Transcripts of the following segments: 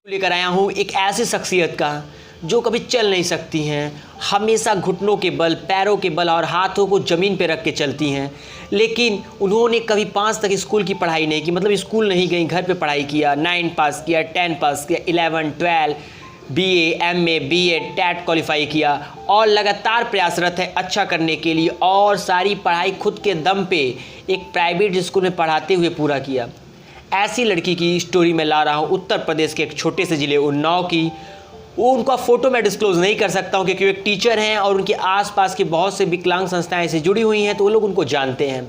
लेकर आया हूँ एक ऐसी शख्सियत का जो कभी चल नहीं सकती हैं, हमेशा घुटनों के बल, पैरों के बल और हाथों को ज़मीन पे रख के चलती हैं। लेकिन उन्होंने कभी 5 तक स्कूल की पढ़ाई नहीं की, मतलब स्कूल नहीं गई, घर पे पढ़ाई किया, 9 पास किया, 10 पास किया, 11, 12, BA, MA, BEd, TET qualify किया और लगातार प्रयासरत है अच्छा करने के लिए और सारी पढ़ाई खुद के दम पे एक प्राइवेट स्कूल में पढ़ाते हुए पूरा किया। ऐसी लड़की की स्टोरी मैं ला रहा हूँ उत्तर प्रदेश के एक छोटे से ज़िले उन्नाव की। वो उनका फ़ोटो मैं डिस्क्लोज़ नहीं कर सकता हूँ क्योंकि वो एक टीचर हैं और उनके आसपास की बहुत से विकलांग संस्थाएं ऐसे जुड़ी हुई हैं तो वो लोग उनको जानते हैं।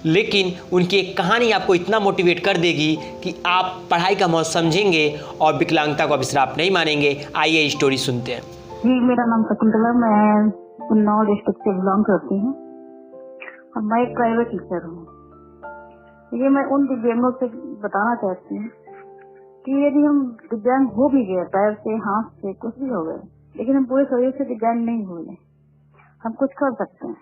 लेकिन उनकी एक कहानी आपको इतना मोटिवेट कर देगी कि आप पढ़ाई का महत्व समझेंगे और विकलांगता को आप श्राप नहीं मानेंगे। आइए स्टोरी सुनते हैं। जी, मेरा नाम शकुंतला, मैं उन्नाव डिस्ट्रिक्ट से बिलोंग करती हूँ और मैं एक प्राइवेट टीचर हूँ। ये मैं उन दिव्यांगों से बताना चाहती हूँ कि यदि हम दिव्यांग हो भी गए, पैर से, हाथ से, कुछ भी हो गए, लेकिन हम पूरे शरीर से दिव्यांग नहीं हुए, हम कुछ कर सकते हैं।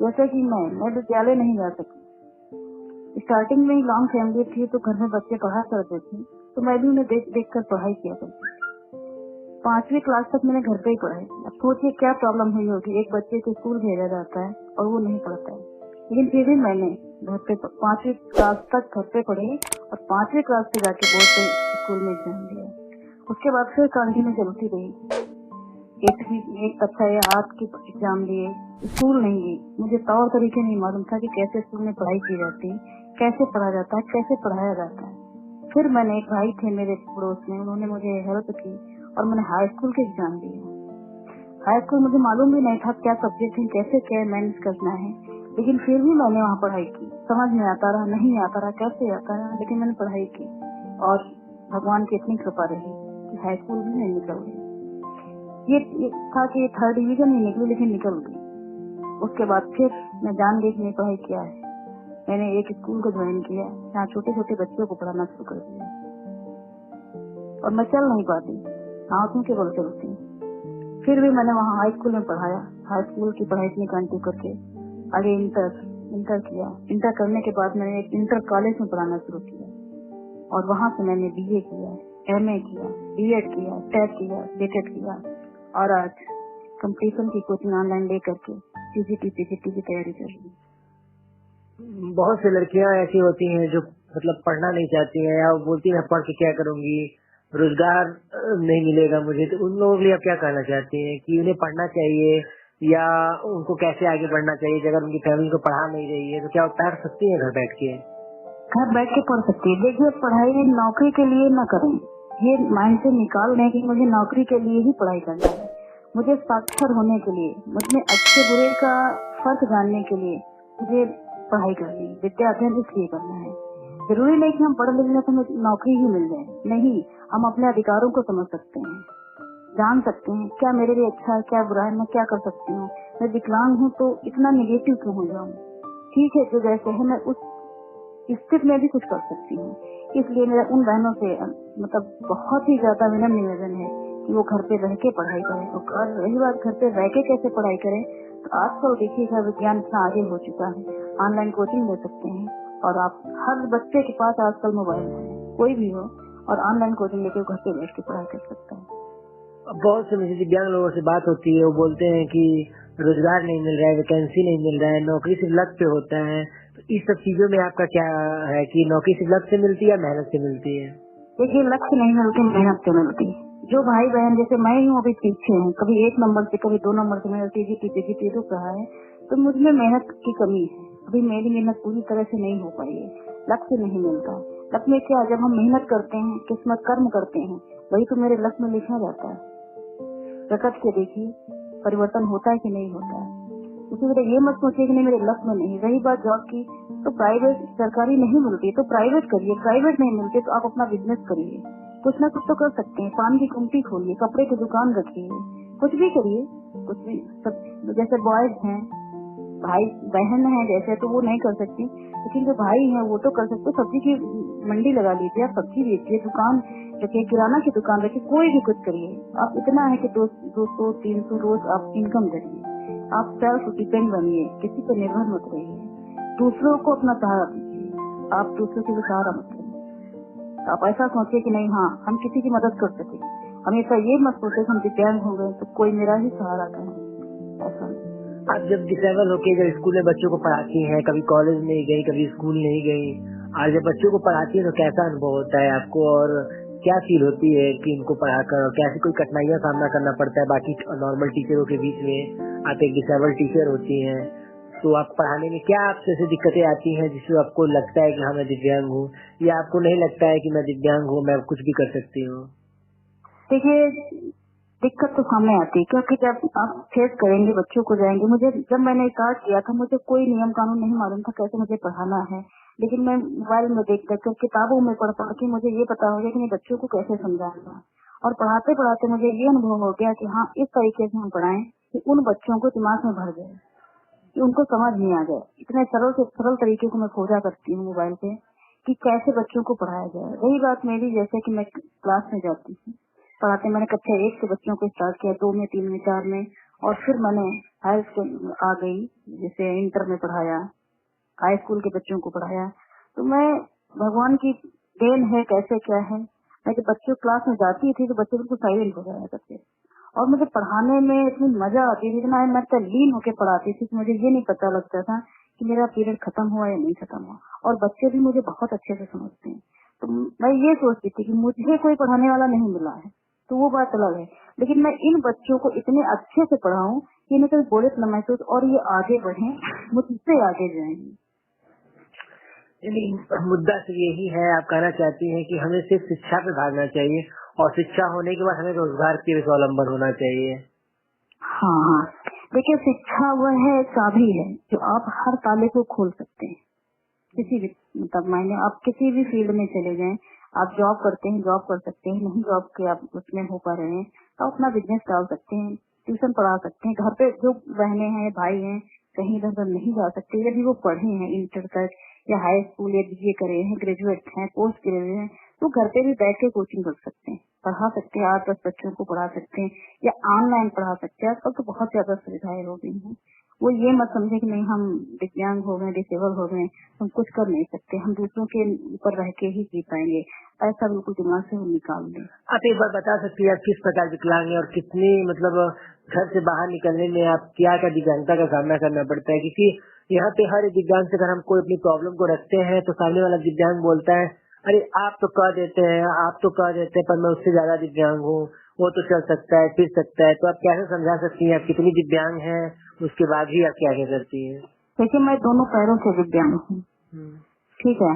जैसे कि मैं विद्यालय नहीं जा सकती। स्टार्टिंग में ही लॉन्ग फैमिली थी तो घर में बच्चे पढ़ा करते थे, तो मैं भी उन्हें देख कर पढ़ाई किया करती। 5वीं क्लास तक मैंने घर पे ही पढ़ाई। अब सोचिए क्या प्रॉब्लम हुई होगी, एक बच्चे को स्कूल भेजा जाता है और वो नहीं पढ़ता है, लेकिन फिर भी मैंने घर पे 5वीं क्लास तक घर पे पढ़ी और 5वीं क्लास से जाके बोर्ड पे स्कूल में एग्जाम दिया। उसके बाद फिर कंटिन्यू चलती रही। 8वीं एक कक्षा या 8 की एग्जाम दिए, स्कूल नहीं गई। मुझे तौर तरीके नहीं मालूम था कि कैसे स्कूल में पढ़ाई की जाती है, कैसे पढ़ा जाता है, कैसे पढ़ाया जाता है। फिर मैंने, एक भाई थे मेरे पड़ोस में, उन्होंने मुझे हेल्प की और मैंने हाई स्कूल के एग्जाम दिए। हाई स्कूल मुझे मालूम भी नहीं था क्या सब्जेक्ट है, कैसे क्या मैनेज करना है, लेकिन फिर भी मैंने वहाँ पढ़ाई की। समझ में आता रहा, नहीं आता रहा, कैसे आता रहा, लेकिन मैंने पढ़ाई की और भगवान की इतनी कृपा रही कि हाई स्कूल भी नहीं निकल गई। ये था कि 3rd डिवीजन नहीं निकली, लेकिन निकल गई। उसके बाद फिर मैं जान गई कि मैं पढ़ाई किया है। मैंने एक स्कूल को ज्वाइन किया, जहाँ छोटे छोटे बच्चों को पढ़ाना शुरू कर दिया और मैं चल नहीं पाती, हाथों के बल चलती। फिर भी मैंने वहाँ हाई स्कूल में पढ़ाया। हाई स्कूल की पढ़ाई में कंटिन्यू करके आगे इंटर किया। इंटर करने के बाद मैंने एक इंटर कॉलेज में पढ़ाना शुरू किया और वहाँ से मैंने बीए किया, एमए किया, बीएड किया, टेट किया, बीटेड किया और आज कंपटीशन की कोचिंग ऑनलाइन ले करके सीजीटी की तैयारी कर रही हूँ। बहुत सी लड़कियां ऐसी होती हैं जो मतलब पढ़ना नहीं चाहती हैं या बोलती हैं पढ़ के क्या करूंगी, रोजगार नहीं मिलेगा मुझे। तो उन लोगों के लिए आप क्या कहना चाहती हैं कि उन्हें पढ़ना चाहिए या उनको कैसे आगे बढ़ना चाहिए? अगर उनकी फैमिली को पढ़ा नहीं रही है तो क्या वो पढ़ सकती है घर बैठ के? घर बैठ के पढ़ सकती है। देखिए, पढ़ाई नौकरी के लिए न करें, ये माइंड से निकाल दें कि मुझे नौकरी के लिए ही पढ़ाई करना है। मुझे साक्षर होने के लिए, मुझे अच्छे बुरे का फर्क जानने के लिए मुझे पढ़ाई करनी है, विद्या अध्ययन इसलिए करना है। जरूरी नहीं कि हम पढ़ लिखने से हमें नौकरी ही मिल जाए, नहीं, हम अपने अधिकारों को समझ सकते हैं, जान सकते हैं क्या मेरे लिए अच्छा है, क्या बुरा है, मैं क्या कर सकती हूँ। मैं विकलांग हूँ तो इतना निगेटिव क्यों हो जाऊँ? ठीक है, जो जैसे है मैं उस स्थिति में भी कुछ कर सकती हूँ। इसलिए मेरा उन बहनों से मतलब बहुत ही ज्यादा विनम्र निवेदन है कि वो घर पे रह के पढ़ाई करें। और रही बात घर पे रह के कैसे पढ़ाई करें, तो आजकल देखिएगा विज्ञान इतना आगे हो चुका है, ऑनलाइन कोचिंग ले सकते हैं और आप हर बच्चे के पास आजकल मोबाइल है, कोई भी हो, और ऑनलाइन कोचिंग लेके घर पे बैठ के पढ़ाई कर सकता है। बहुत से मुझे दिव्यांग लोगों से बात होती है, वो बोलते हैं कि रोजगार नहीं मिल रहा है, वैकेंसी नहीं मिल रहा है, नौकरी सिर्फ लक पे होता है। तो इस सब चीजों में आपका क्या है कि नौकरी सिर्फ लक से मिलती है या मेहनत से मिलती है? देखिए, लक्ष्य नहीं मिलती, मेहनत से मिलती। जो भाई बहन जैसे मैं ही हूँ अभी पीछे हूँ, कभी 1 नंबर से कभी 2 नंबर से मेरा सीजीपी रुक रहा है, तो मुझमें मेहनत की कमी है। अभी मेरी मेहनत पूरी तरह से नहीं हो पाई है, लक्ष्य नहीं मिलता। लक्ष्य में क्या, जब हम मेहनत करते हैं, किस्मत कर्म करते हैं, वही तो मेरे लक्ष्य में लिखा जाता है। प्रकट के देखिए परिवर्तन होता है कि नहीं होता है। उसी तरह ये मत सोचिए कि नहीं मेरे लक्ष्य में नहीं। रही बात जॉब की, तो प्राइवेट, सरकारी नहीं मिलती तो प्राइवेट करिए, प्राइवेट नहीं मिलती तो आप अपना बिजनेस करिए, कुछ ना कुछ तो कर सकते हैं। पान की गुमटी खोलिए, कपड़े की दुकान रखिए, कुछ भी करिए, कुछ भी। सब जैसे बॉयज हैं, भाई बहन है जैसे, तो वो नहीं कर सकती, लेकिन जो भाई है वो तो कर सकते। सब्जी की मंडी लगा लीजिए, आप सब्जी बेचिए, दुकान रखिए, किराना की दुकान रखिए, कोई भी कुछ करिए। आप इतना है कि 200-300 रोज आप इनकम करिए। आप सेल्फ डिपेंड बनिए, किसी पर निर्भर मत रहिए, दूसरों को अपना सहारा दीजिए, आप दूसरों के सहारा मत करिए। आप ऐसा सोचिए कि नहीं, हाँ हम किसी की मदद कर सके। हमेशा ये मत सोचे कि हम दिव्यांग हो गए तो कोई मेरा ही सहारा करें, ऐसा नहीं। आप जब डिसेबल होके जब स्कूल में बच्चों को पढ़ाती हैं, कभी कॉलेज नहीं गई, कभी स्कूल नहीं गई, और जब बच्चों को पढ़ाती है तो कैसा अनुभव होता है आपको, और क्या फील होती है कि इनको पढ़ाकर, और कैसी कोई कठिनाइयां सामना करना पड़ता है बाकी नॉर्मल टीचरों के बीच में? आप एक डिसेबल टीचर होती हैं, तो आप पढ़ाने में क्या आपसे ऐसी दिक्कतें आती हैं जिससे आपको लगता है कि हाँ मैं दिव्यांग हूँ, या आपको नहीं लगता है कि मैं दिव्यांग हूँ, मैं कुछ भी कर सकती हूँ? देखिए, दिक्कत तो सामने आती है, क्योंकि जब आप फेस करेंगे, बच्चों को जाएंगे। मुझे जब मैंने स्टार्ट किया था, मुझे कोई नियम कानून नहीं मालूम था कैसे मुझे पढ़ाना है, लेकिन मैं मोबाइल में देख कर, किताबों में पढ़ पढ़ के मुझे ये पता हो गया कि मैं बच्चों को कैसे समझाऊंगा। और पढ़ाते पढ़ाते मुझे ये अनुभव हो गया कि हाँ, इस तरीके से हम पढ़ाएं कि उन बच्चों को दिमाग में भर जाए, कि उनको समझ नहीं आ जाए। इतने सरल से सरल तरीके को मैं खोजा करती हूँ मोबाइल पे कि कैसे बच्चों को पढ़ाया जाए। रही बात मेरी, जैसे कि मैं क्लास में जाती हूँ पढ़ाते, मैंने कक्षा 1 से बच्चों को स्टार्ट किया, 2 में, 3 में, 4 में, और फिर मैंने हाई स्कूल आ गई, जैसे इंटर में पढ़ाया, हाई स्कूल के बच्चों को पढ़ाया। तो मैं, भगवान की देन है कैसे क्या है, मैं जब बच्चों क्लास में जाती थी तो बच्चे बिल्कुल साइलेंट हो जाया करते, और मुझे पढ़ाने में इतनी मजा आती थी, इतना मैं तल्लीन होकर पढ़ाती थी कि मुझे ये नहीं पता लगता था कि मेरा पीरियड खत्म हुआ या नहीं खत्म हुआ, और बच्चे भी मुझे बहुत अच्छे से समझते हैं। तो मैं ये सोचती थी कि मुझे कोई पढ़ाने वाला नहीं मिला है तो वो बात अलग है, लेकिन मैं इन बच्चों को इतने अच्छे से पढ़ाऊं कि इन्हें कभी बोरियत न महसूस, और ये आगे बढ़े, मुझसे आगे जाएंगे। मुद्दा सिर्फ यही है, आप कहना चाहती हैं कि हमें सिर्फ शिक्षा पे भागना चाहिए, और शिक्षा होने के बाद हमें रोजगार के भी स्वावलंबन होना चाहिए। हाँ हाँ, देखिए, शिक्षा वह है, चाबी है जो आप हर ताले को खोल सकते हैं। किसी भी मतलब मायने आप किसी भी फील्ड में चले जाएं, आप जॉब करते हैं, जॉब कर सकते हैं, नहीं जॉब के आप उसमें हो पा रहे हैं तो अपना बिजनेस डाल सकते हैं, ट्यूशन पढ़ा सकते हैं। घर पे जो बहनें हैं, भाई हैं, कहीं इधर उधर नहीं जा सकते, यदि वो पढ़े हैं इंटर तक या हाई स्कूल या बीए करे हैं, ग्रेजुएट हैं, पोस्ट ग्रेजुएट हैं, तो घर पे भी बैठ के कोचिंग कर सकते हैं, पढ़ा सकते हैं, 8-10 बच्चों को पढ़ा सकते हैं, या ऑनलाइन पढ़ा सकते हैं। आजकल तो बहुत ज्यादा सुविधाएं हो गई हैं। वो ये मत समझे कि नहीं हम दिव्यांग हो गए, डिसेबल हो गए, हम कुछ कर नहीं सकते, हम दूसरों के ऊपर रह के ही जी पाएंगे, ऐसा बिल्कुल दिमाग से निकाल दें। आप एक बार बता सकती हैं आप किस प्रकार विकलांग हैं, और कितनी मतलब घर से बाहर निकलने में आप क्या क्या दिव्यांगता का सामना करना पड़ता है? क्योंकि यहाँ पे हर एक दिव्यांग से अगर हम कोई अपनी प्रॉब्लम को रखते हैं तो सामने वाला दिव्यांग बोलता है, अरे आप तो कह देते हैं, आप तो कह देते हैं, पर मैं उससे ज्यादा दिव्यांग हूँ, वो तो चल सकता है, फिर सकता है। तो आप कैसे समझा सकती हैं आप कितनी दिव्यांग हैं, उसके बाद भी आप क्या क्या करती हैं? देखिए, मैं दोनों पैरों से दिव्यांग हूँ, ठीक है,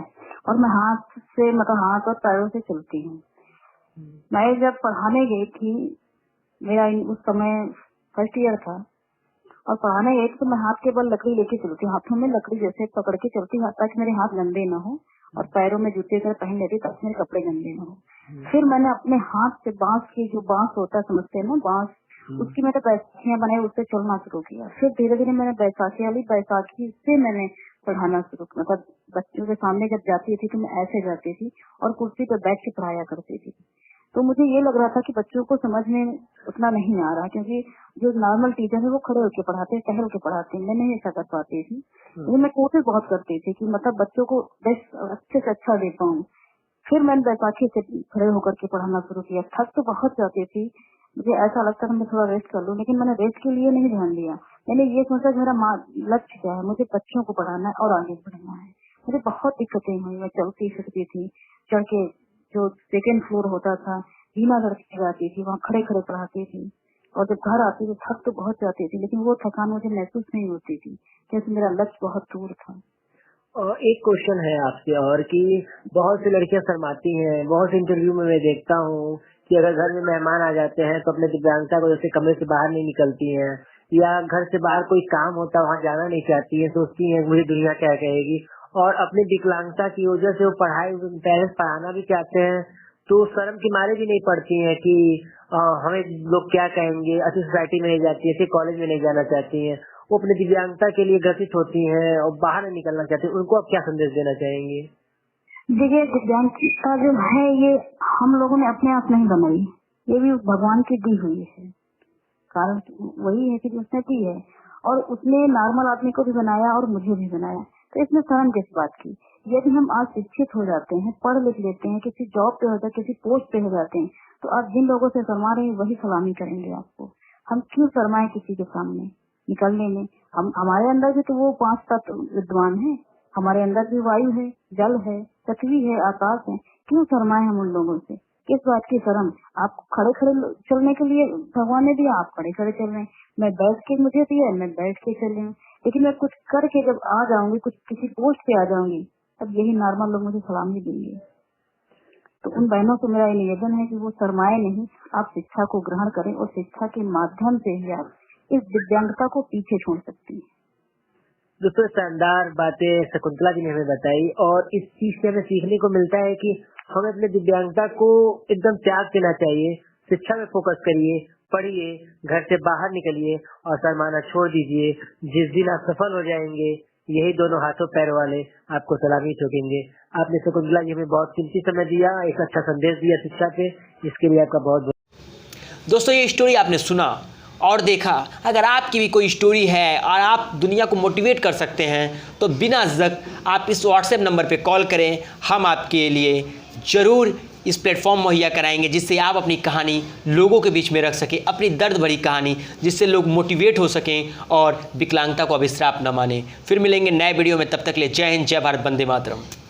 और मैं हाथ से मतलब हाथ और पैरों से चलती हूँ। मैं जब पढ़ाने गई थी, मेरा उस समय फर्स्ट ईयर था, और पढ़ाने गई थी तो मैं हाथ के बल लकड़ी लेके चलती हूँ, हाथों में लकड़ी जैसे पकड़ के चलती हूँ ताकि मेरे हाथ गंदे न हो, और पैरों में जूते अगर पहन लेती ताकि मेरे कपड़े गंदे न हो। फिर मैंने अपने हाथ से बांस की, जो बांस होता है समझते हैं ना, बांस, उसकी मैंने बैसाखियां बनाई, उससे चलना शुरू किया। फिर धीरे धीरे मैंने बैसाखी वाली, बैसाखी से मैंने पढ़ाना शुरू किया। मतलब बच्चों के सामने जब जाती थी तो मैं ऐसे जाती थी और कुर्सी पर बैठ के पढ़ाया करती थी। तो मुझे ये लग रहा था कि बच्चों को समझ में उतना नहीं आ रहा, क्योंकि जो नॉर्मल टीचर है वो खड़े होकर पढ़ाते, टहल के पढ़ाते, मैं नहीं ऐसा कर पाती थी। लेकिन मैं कोशिश बहुत करती थी कि मतलब बच्चों को बेस्ट अच्छे से अच्छा दे पाऊँ। फिर मैंने बैसाखी से खड़े होकर के पढ़ाना शुरू किया। थक तो बहुत जाती थी, मुझे ऐसा लगता था मैं थोड़ा रेस्ट कर लूं, लेकिन मैंने रेस्ट के लिए नहीं ध्यान दिया। मैंने ये सोचा कि मेरा लक्ष्य क्या है, मुझे बच्चों को पढ़ाना है और आगे बढ़ना है। मुझे बहुत दिक्कतें हुई, मैं चलती फिरती थी, चढ़ के जो सेकेंड फ्लोर होता था, बीना लड़के जाती थी, वहाँ खड़े खड़े पढ़ाती थी, और जब घर आती थी थक तो बहुत जाती थी, लेकिन वो थकान मुझे महसूस नहीं होती थी क्योंकि मेरा लक्ष्य बहुत दूर था। और एक क्वेश्चन है आपसे और कि बहुत सी लड़कियां शर्माती हैं, बहुत से इंटरव्यू में मैं देखता हूँ कि अगर घर में मेहमान आ जाते हैं तो अपने दिव्यांगता को जैसे कमरे से बाहर नहीं निकलती हैं, या घर से बाहर कोई काम होता है वहाँ जाना नहीं चाहती है, सोचती हैं मुझे दुनिया क्या कहेगी, और अपनी विकलांगता की वजह से वो पेरेंट्स पढ़ाना भी चाहते हैं तो शर्म के मारे भी नहीं पढ़ती हैं कि हमें लोग क्या कहेंगे, अच्छी सोसाइटी में नहीं जाती है, अच्छे कॉलेज में नहीं जाना चाहती हैं, वो अपनी दिव्यांगता के लिए ग्रसित होती हैं और बाहर नहीं निकलना चाहती। उनको आप क्या संदेश देना चाहेंगे? देखिए, दिव्यांगता जो है ये हम लोगों ने अपने आप नहीं बनाई, ये भी भगवान की दी हुई है। कारण वही है कि उसने दी है, और उसने नॉर्मल आदमी को भी बनाया और मुझे भी बनाया, तो इसमें शर्म किस बात की। यदि हम आज शिक्षित हो जाते हैं, पढ़ लिख लेते हैं, किसी जॉब पे हो जाते, किसी पोस्ट पे हो जाते हैं, तो आप जिन लोगों से शर्मा रहे हैं वही सलामी करेंगे आपको। हम क्यों शर्माए किसी के सामने निकलने में? हमारे अंदर भी तो वो 5 तत्व विद्वान है, हमारे अंदर भी वायु है, जल है, पृथ्वी है, आकाश है। क्यों शर्माए हम उन लोगों से? किस बात की शर्म? आप खड़े खड़े चलने के लिए भगवान ने दिया, आप खड़े खड़े चल रहे हैं। मैं बैठ के मुझे दिया, मैं बैठ के चल रही हूँ। लेकिन मैं कुछ करके जब आ जाऊंगी, कुछ किसी पोस्ट पे आ जाऊंगी, तब यही नॉर्मल लोग मुझे सलामी देंगे। तो उन बहनों से मेरा ये निवेदन है कि वो शर्माए नहीं, आप शिक्षा को ग्रहण करें और शिक्षा के माध्यम से ही आप इस दिव्यांगता को पीछे छोड़ सकती है। दोस्तों, शानदार बातें शकुंतला जी ने हमें बताई और इस चीज से हमें सीखने को मिलता है कि हमें अपने दिव्यांगता को एकदम त्याग देना चाहिए। शिक्षा में फोकस करिए, पढ़िए, घर से बाहर निकलिए और शर्माना छोड़ दीजिए। जिस दिन आप सफल हो जाएंगे, यही दोनों हाथों पैरों वाले आपको सलामी ठोकेंगे। आपने शकुंतला जी हमें बहुत कीमती समय दिया, एक अच्छा संदेश दिया शिक्षा पे, इसके लिए आपका बहुत बहुत। दोस्तों, ये स्टोरी आपने सुना और देखा। अगर आपकी भी कोई स्टोरी है और आप दुनिया को मोटिवेट कर सकते हैं तो बिना झिझक आप इस व्हाट्सएप नंबर पे कॉल करें। हम आपके लिए ज़रूर इस प्लेटफॉर्म मुहैया कराएंगे जिससे आप अपनी कहानी लोगों के बीच में रख सकें, अपनी दर्द भरी कहानी, जिससे लोग मोटिवेट हो सकें और विकलांगता को अब श्राप न माने। फिर मिलेंगे नए वीडियो में, तब तक के लिए जय हिंद, जय भारत, वंदे मातरम।